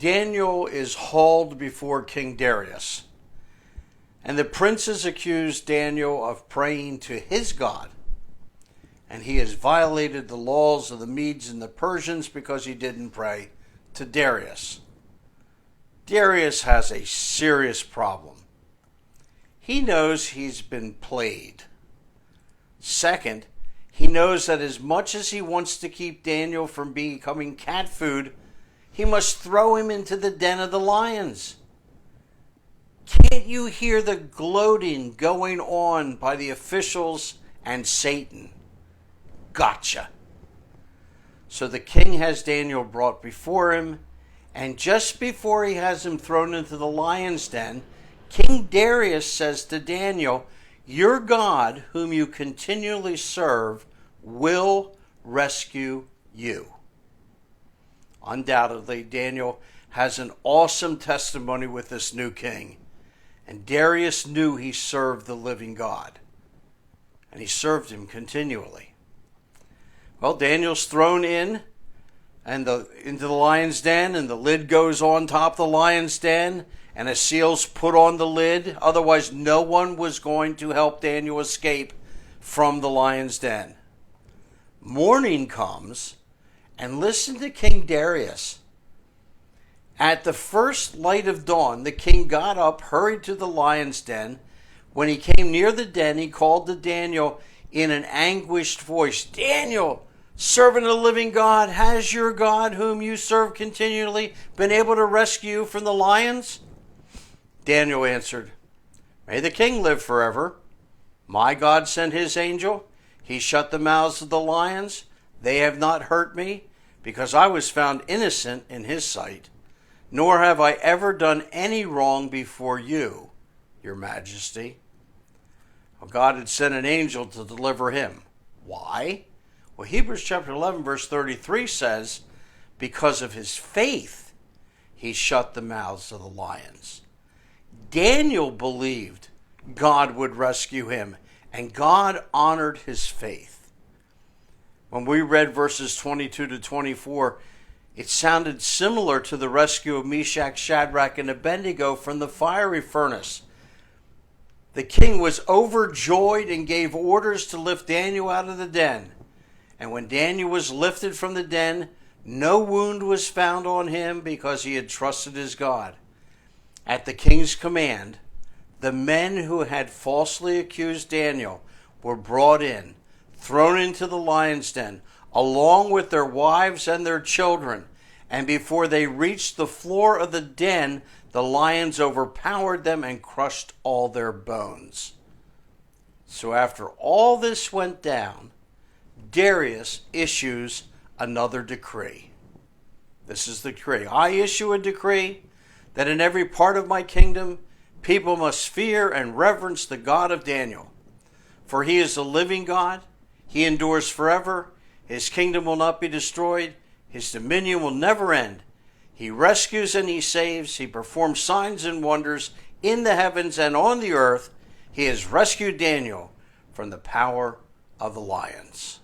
Daniel is hauled before King Darius, and the princes accuse Daniel of praying to his God, and he has violated the laws of the Medes and the Persians because he didn't pray to Darius. Darius has a serious problem. He knows he's been played. Second, he knows that as much as he wants to keep Daniel from becoming cat food, he must throw him into the den of the lions. Can't you hear the gloating going on by the officials and Satan? Gotcha. So the king has Daniel brought before him, and just before he has him thrown into the lion's den, King Darius says to Daniel, "Your God, whom you continually serve, will rescue you." Undoubtedly, Daniel has an awesome testimony with this new king. And Darius knew he served the living God. And he served him continually. Well, Daniel's thrown in into the lion's den, and the lid goes on top of the lion's den, and a seal's put on the lid. Otherwise, no one was going to help Daniel escape from the lion's den. Morning comes, and listen to King Darius. At the first light of dawn, the king got up, hurried to the lion's den. When he came near the den, he called to Daniel in an anguished voice, "Daniel, servant of the living God, has your God, whom you serve continually, been able to rescue you from the lions?" Daniel answered, "May the king live forever. My God sent his angel. He shut the mouths of the lions. They have not hurt me, because I was found innocent in his sight. Nor have I ever done any wrong before you, your majesty." Well, God had sent an angel to deliver him. Why? Well, Hebrews chapter 11, verse 33 says, because of his faith, he shut the mouths of the lions. Daniel believed God would rescue him, and God honored his faith. When we read verses 22 to 24, it sounded similar to the rescue of Meshach, Shadrach, and Abednego from the fiery furnace. The king was overjoyed and gave orders to lift Daniel out of the den. And when Daniel was lifted from the den, no wound was found on him because he had trusted his God. At the king's command, the men who had falsely accused Daniel were brought in, thrown into the lion's den, along with their wives and their children. And before they reached the floor of the den, the lions overpowered them and crushed all their bones. So after all this went down, Darius issues another decree. This is the decree. "I issue a decree that in every part of my kingdom, people must fear and reverence the God of Daniel. For he is the living God. He endures forever. His kingdom will not be destroyed. His dominion will never end. He rescues and he saves. He performs signs and wonders in the heavens and on the earth. He has rescued Daniel from the power of the lions."